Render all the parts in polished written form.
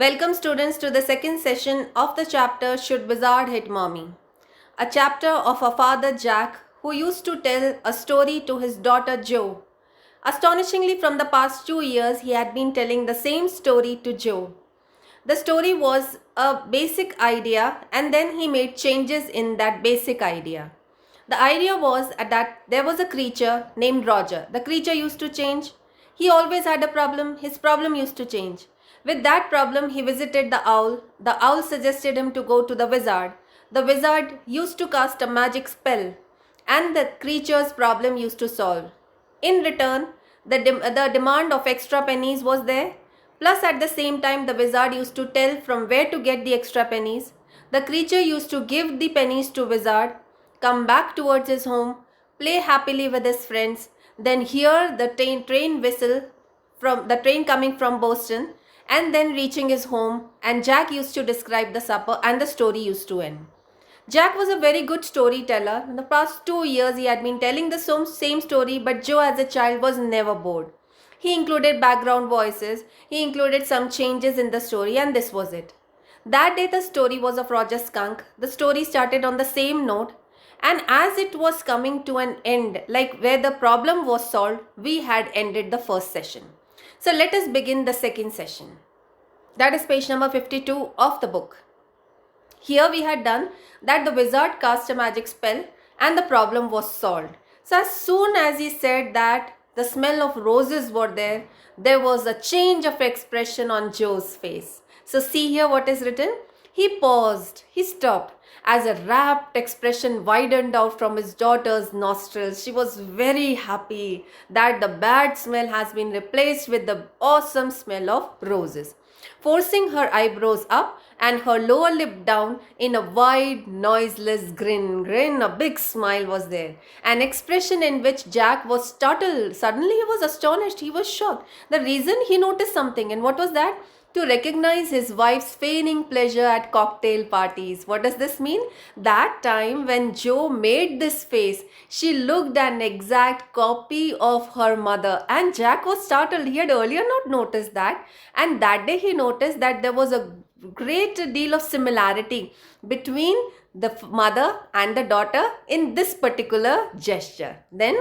Welcome students to the second session of the chapter Should Wizard Hit Mommy? A chapter of a father Jack who used to tell a story to his daughter Jo. Astonishingly, from the past 2 years, he had been telling the same story to Jo. The story was a basic idea and then he made changes in that basic idea. The idea was that there was a creature named Roger. The creature used to change. He always had a problem. His problem used to change. With that problem, he visited the owl. The owl suggested him to go to the wizard. The wizard used to cast a magic spell and the creature's problem used to solve. In return, the demand of extra pennies was there. Plus, at the same time, the wizard used to tell from where to get the extra pennies. The creature used to give the pennies to wizard, come back towards his home, play happily with his friends, then hear the train whistle from the train coming from Boston, and then reaching his home. And Jack used to describe the supper, and the story used to end. Jack was a very good storyteller. In the past 2 years, he had been telling the same story, but Joe, as a child, was never bored. He included background voices, he included some changes in the story, and this was it. That day, the story was of Roger Skunk. The story started on the same note, and as it was coming to an end, like where the problem was solved, we had ended the first session. So, let us begin the second session. That is page number 52 of the book. Here we had done that the wizard cast a magic spell and the problem was solved. So as soon as he said that the smell of roses were there, there was a change of expression on Joe's face. So see here what is written. He paused, he stopped as a rapt expression widened out from his daughter's nostrils. She was very happy that the bad smell has been replaced with the awesome smell of roses. Forcing her eyebrows up and her lower lip down in a wide, noiseless grin, a big smile was there. An expression in which Jack was startled. Suddenly he was astonished, he was shocked. The reason he noticed something, and what was that? To recognize his wife's feigning pleasure at cocktail parties. What does this mean? That time when Joe made this face, she looked an exact copy of her mother, and Jack was startled. He had earlier not noticed that, and that day he noticed that there was a great deal of similarity between the mother and the daughter in this particular gesture. Then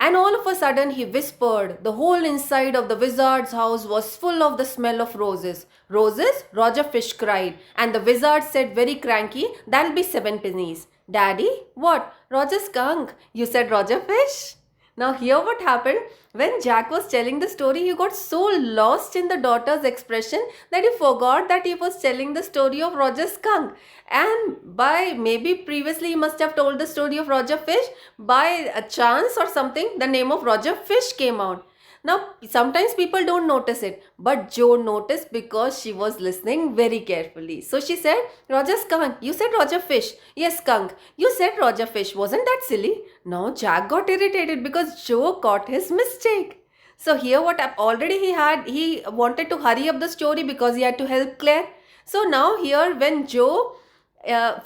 and all of a sudden he whispered, the whole inside of the wizard's house was full of the smell of roses. Roses? Roger Fish cried. And the wizard said very cranky, that'll be 7 pennies. Daddy? What? Roger Skunk. You said Roger Fish? Now here what happened, when Jack was telling the story, he got so lost in the daughter's expression that he forgot that he was telling the story of Roger Skunk. And by maybe previously he must have told the story of Roger Fish, by a chance or something, the name of Roger Fish came out. Now, sometimes people don't notice it, but Jo noticed because she was listening very carefully. So she said, Roger Skunk, you said Roger Fish. Yes, Skunk, you said Roger Fish. Wasn't that silly? Now Jack got irritated because Jo caught his mistake. So here what already he wanted to hurry up the story because he had to help Claire. So now here when Jo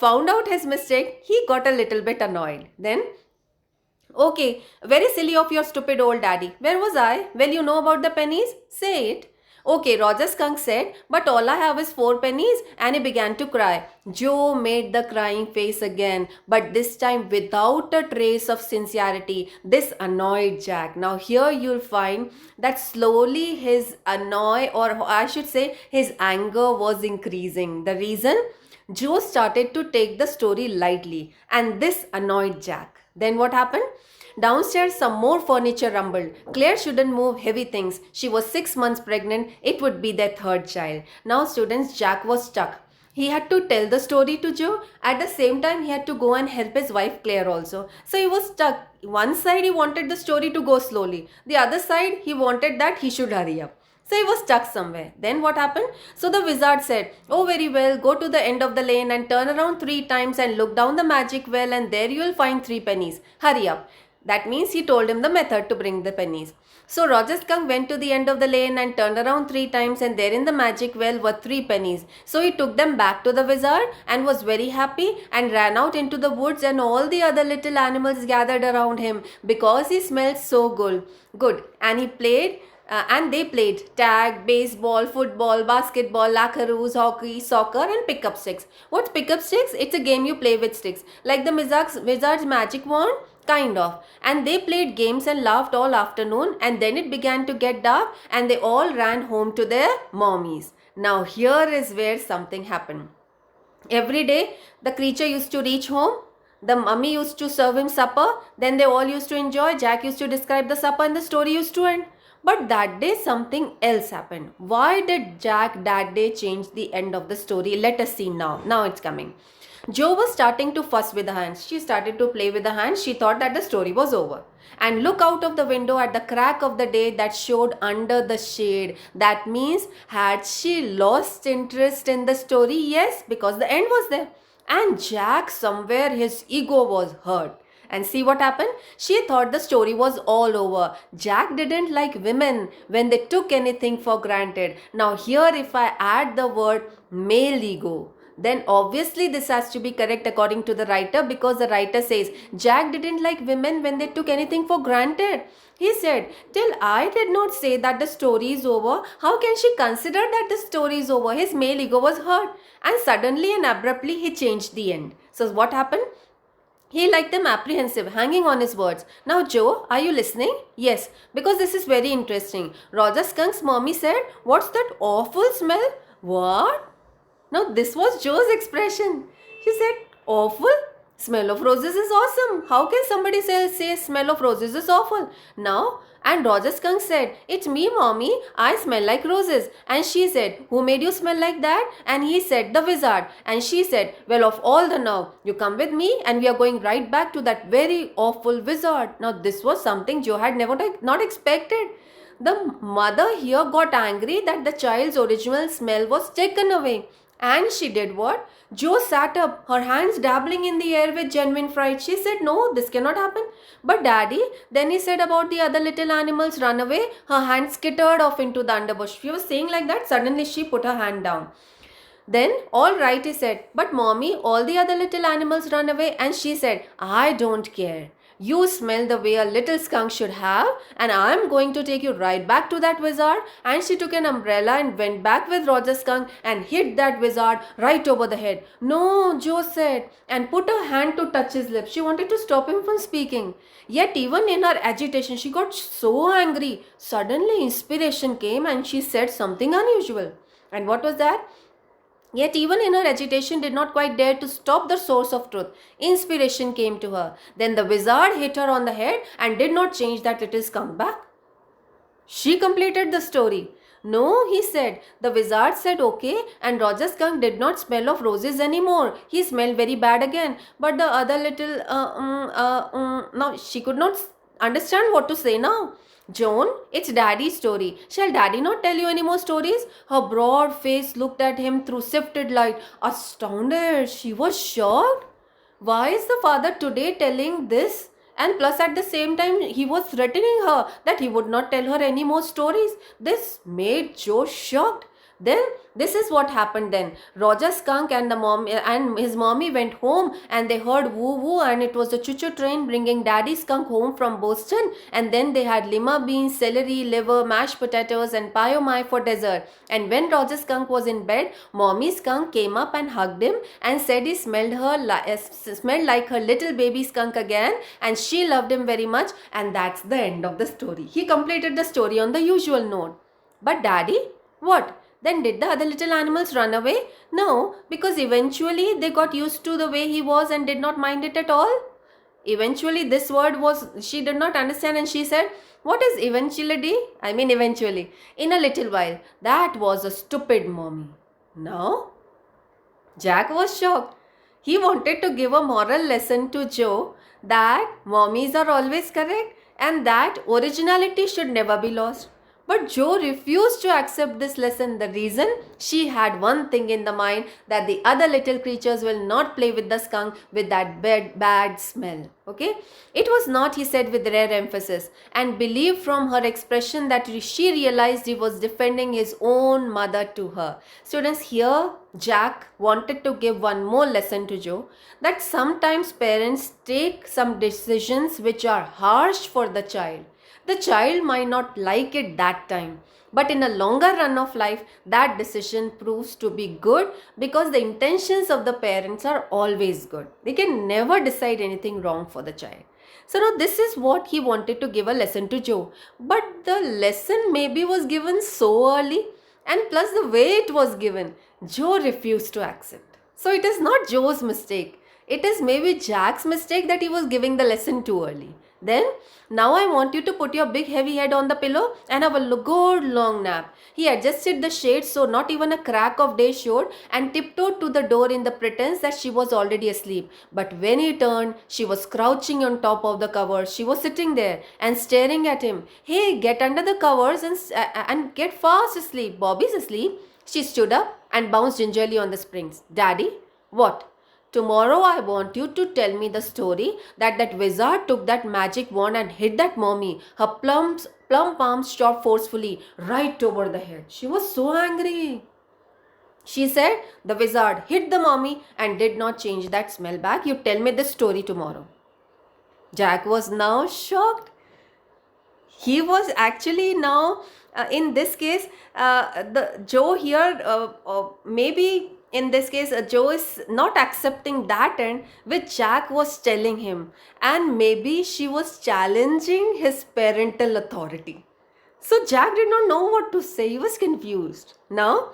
found out his mistake, he got a little bit annoyed. Then okay, very silly of your stupid old daddy. Where was I? Well, you know about the pennies? Say it. Okay, Roger Skunk said, but all I have is 4 pennies, and he began to cry. Joe made the crying face again, but this time without a trace of sincerity. This annoyed Jack. Now here you'll find that slowly his or I should say his anger was increasing. The reason? Joe started to take the story lightly, and this annoyed Jack. Then what happened? Downstairs, some more furniture rumbled. Claire shouldn't move heavy things. She was 6 months pregnant. It would be their third child. Now, students, Jack was stuck. He had to tell the story to Joe. At the same time, he had to go and help his wife Claire also. So he was stuck. One side, he wanted the story to go slowly. The other side, he wanted that he should hurry up. So he was stuck somewhere. Then what happened? So the wizard said, oh very well, go to the end of the lane and turn around 3 times and look down the magic well and there you will find 3 pennies. Hurry up. That means he told him the method to bring the pennies. So Roger Skunk went to the end of the lane and turned around 3 times and there in the magic well were 3 pennies. So he took them back to the wizard and was very happy and ran out into the woods and all the other little animals gathered around him because he smelled so good. And he played And they played tag, baseball, football, basketball, lacrosse, hockey, soccer, and pickup sticks. What's pickup sticks? It's a game you play with sticks, like the wizard's magic wand, kind of. And they played games and laughed all afternoon, and then it began to get dark, and they all ran home to their mommies. Now here is where something happened. Every day, the creature used to reach home. The mummy used to serve him supper. Then they all used to enjoy. Jack used to describe the supper and the story used to end. But that day, something else happened. Why did Jack that day change the end of the story? Let us see now. Now it's coming. Jo was starting to fuss with the hands. She started to play with the hands. She thought that the story was over. And look out of the window at the crack of the day that showed under the shade. That means, had she lost interest in the story? Yes, because the end was there. And Jack, somewhere his ego was hurt. And see what happened? She thought the story was all over. Jack didn't like women when they took anything for granted. Now here, if I add the word male ego, then obviously this has to be correct according to the writer, because the writer says Jack didn't like women when they took anything for granted. He said, till I did not say that the story is over, how can she consider that the story is over? His male ego was hurt, and suddenly and abruptly he changed the end. So what happened? He liked them apprehensive, hanging on his words. Now, Jo, are you listening? Yes, because this is very interesting. Roger Skunk's mommy said, what's that awful smell? What? Now, this was Jo's expression. She said, awful? Smell of roses is awesome. How can somebody say smell of roses is awful? Now, and Roger Skunk said, it's me, mommy. I smell like roses. And she said, who made you smell like that? And he said, the wizard. And she said, well, of all the nerve, you come with me and we are going right back to that very awful wizard. Now, this was something Jo had not expected. The mother here got angry that the child's original smell was taken away. And she did what? Jo sat up, her hands dabbling in the air with genuine fright. She said, no, this cannot happen. But daddy, then he said about the other little animals run away. Her hand skittered off into the underbush. She was saying like that. Suddenly she put her hand down. Then, all right, he said, but mommy, all the other little animals run away. And she said, I don't care. You smell the way a little skunk should have, and I'm going to take you right back to that wizard. And she took an umbrella and went back with Roger Skunk and hit that wizard right over the head. No, Jo said, and put her hand to touch his lips. She wanted to stop him from speaking. Yet even in her agitation, she got so angry. Suddenly inspiration came and she said something unusual. And what was that? Yet even in her agitation did not quite dare to stop the source of truth. Inspiration came to her. Then the wizard hit her on the head and did not change that little skunk back. She completed the story. No, he said. The wizard said okay, and Roger Skunk did not smell of roses anymore. He smelled very bad again. But the other little, now she could not understand what to say now. Joan, it's Daddy's story. Shall Daddy not tell you any more stories? Her broad face looked at him through sifted light. Astounded, she was shocked. Why is the father today telling this? And plus at the same time, he was threatening her that he would not tell her any more stories. This made Jo shocked. Then this is what happened then. Roger Skunk and his mommy went home, and they heard woo woo, and it was the choo-choo train bringing Daddy Skunk home from Boston. And then they had lima beans, celery, liver, mashed potatoes, and pie o my for dessert. And when Roger Skunk was in bed, Mommy Skunk came up and hugged him and said he smelled like her little baby skunk again, and she loved him very much. And that's the end of the story. He completed the story on the usual note. But Daddy, what? Then did the other little animals run away? No, because eventually they got used to the way he was and did not mind it at all. Eventually, this word was, she did not understand, and she said, what is eventuality? I mean eventually. In a little while. That was a stupid mommy. Now, Jack was shocked. He wanted to give a moral lesson to Jo that mommies are always correct and that originality should never be lost. But Jo refused to accept this lesson. The reason? She had one thing in the mind, that the other little creatures will not play with the skunk with that bad smell. Okay? It was not, he said with rare emphasis, and believed from her expression that she realized he was defending his own mother to her. Students, here Jack wanted to give one more lesson to Jo, that sometimes parents take some decisions which are harsh for the child. The child might not like it that time, but in a longer run of life, that decision proves to be good because the intentions of the parents are always good. They can never decide anything wrong for the child. So now this is what he wanted to give a lesson to Joe. But the lesson maybe was given so early, and plus the way it was given, Joe refused to accept. So it is not Joe's mistake. It is maybe Jack's mistake that he was giving the lesson too early. Then, now I want you to put your big heavy head on the pillow and have a good long nap. He adjusted the shades so not even a crack of day showed and tiptoed to the door in the pretense that she was already asleep. But when he turned, she was crouching on top of the covers. She was sitting there and staring at him. Hey, get under the covers and get fast asleep. Bobby's asleep. She stood up and bounced gingerly on the springs. Daddy, what? Tomorrow I want you to tell me the story that wizard took that magic wand and hit that mommy. Her plum palms shot forcefully right over the head. She was so angry. She said the wizard hit the mommy and did not change that smell back. You tell me this story tomorrow. Jack was now shocked. He was actually now in this case the Joe here maybe in this case Joe is not accepting that end which Jack was telling him, and maybe she was challenging his parental authority. So Jack did not know what to say. He was confused. Now,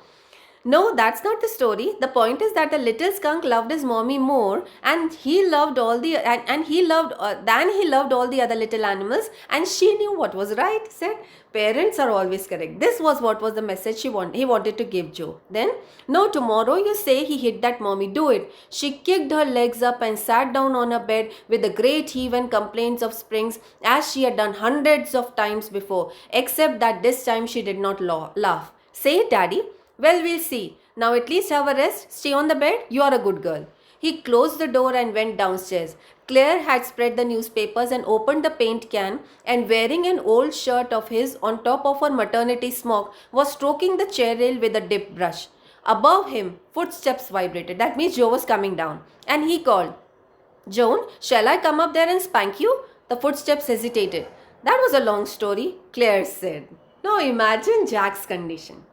no, that's not the story. The point is that the little skunk loved his mommy more, and he loved all the and he loved than he loved all the other little animals, and she knew what was right. Said parents are always correct. This was what was the message he wanted to give Joe. Then, no, tomorrow you say he hit that mommy. Do it. She kicked her legs up and sat down on her bed with a great heave and complaints of springs as she had done hundreds of times before, except that this time she did not laugh. Say it, Daddy. Well, we'll see. Now at least have a rest. Stay on the bed. You are a good girl. He closed the door and went downstairs. Claire had spread the newspapers and opened the paint can, and wearing an old shirt of his on top of her maternity smock, was stroking the chair rail with a dip brush. Above him, footsteps vibrated. That means Joe was coming down. And he called, Joan, shall I come up there and spank you? The footsteps hesitated. That was a long story, Claire said. Now imagine Jack's condition.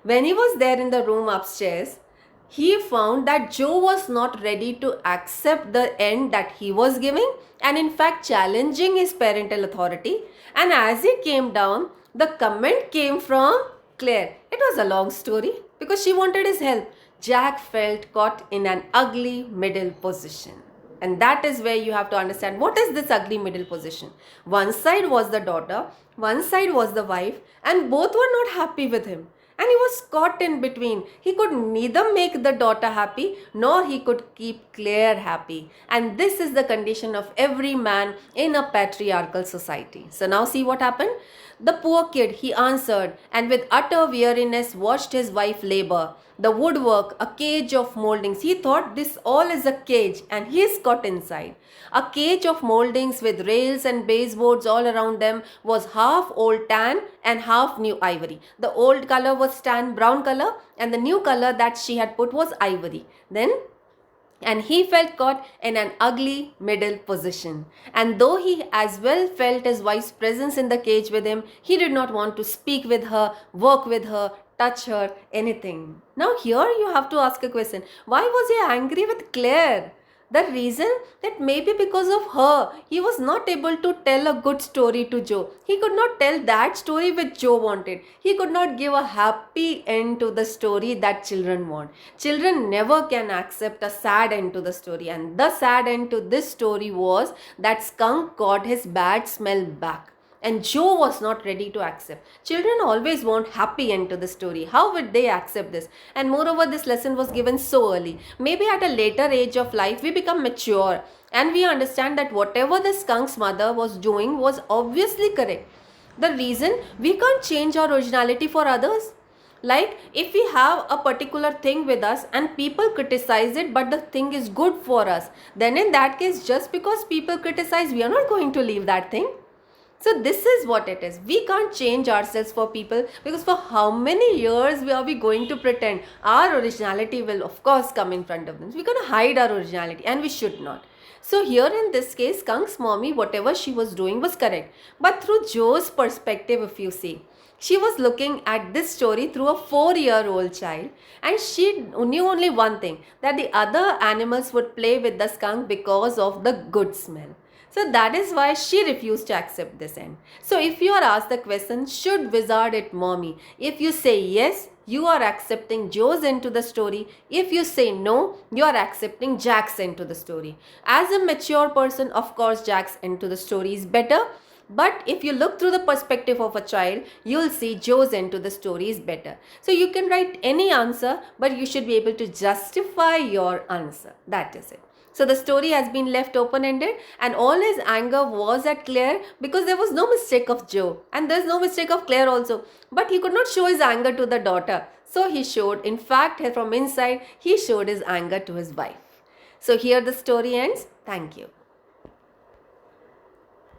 When he was there in the room upstairs, he found that Joe was not ready to accept the end that he was giving, and in fact challenging his parental authority. And as he came down, the comment came from Claire. It was a long story because she wanted his help. Jack felt caught in an ugly middle position. And that is where you have to understand what is this ugly middle position. One side was the daughter, one side was the wife, and both were not happy with him. And he was caught in between. He could neither make the daughter happy nor he could keep Claire happy. And this is the condition of every man in a patriarchal society. So now see what happened? The poor kid, he answered, and with utter weariness watched his wife labor. The woodwork, a cage of moldings. He thought this all is a cage and he is caught inside. A cage of moldings with rails and baseboards all around them was half old tan and half new ivory. The old color was tan brown color and the new color that she had put was ivory. And he felt caught in an ugly middle position. And though he as well felt his wife's presence in the cage with him, he did not want to speak with her, work with her, touch her, anything. Now here you have to ask a question. Why was he angry with Claire? The reason that maybe because of her, he was not able to tell a good story to Joe. He could not tell that story which Joe wanted. He could not give a happy end to the story that children want. Children never can accept a sad end to the story. And the sad end to this story was that Skunk got his bad smell back. And Joe was not ready to accept. Children always want happy end to the story. How would they accept this? And moreover, this lesson was given so early. Maybe at a later age of life, we become mature and we understand that whatever the skunk's mother was doing was obviously correct. The reason we can't change our originality for others. Like if we have a particular thing with us and people criticize it, but the thing is good for us, then in that case, just because people criticize, we are not going to leave that thing. So this is what it is. We can't change ourselves for people because for how many years are we going to pretend? Our originality will of course come in front of them. So we're going to hide our originality and we should not. So here in this case, Skunk's mommy, whatever she was doing was correct. But through Joe's perspective, if you see, she was looking at this story through a 4-year-old child, and she knew only one thing, that the other animals would play with the skunk because of the good smell. So that is why she refused to accept this end. So if you are asked the question, should wizard it mommy? If you say yes, you are accepting Joe's end to the story. If you say no, you are accepting Jack's end to the story. As a mature person, of course, Jack's end to the story is better. But if you look through the perspective of a child, you'll see Joe's end to the story is better. So you can write any answer, but you should be able to justify your answer. That is it. So the story has been left open-ended, and all his anger was at Claire because there was no mistake of Joe, and there's no mistake of Claire also. But he could not show his anger to the daughter. So he showed, in fact, from inside, he showed his anger to his wife. So here the story ends. Thank you.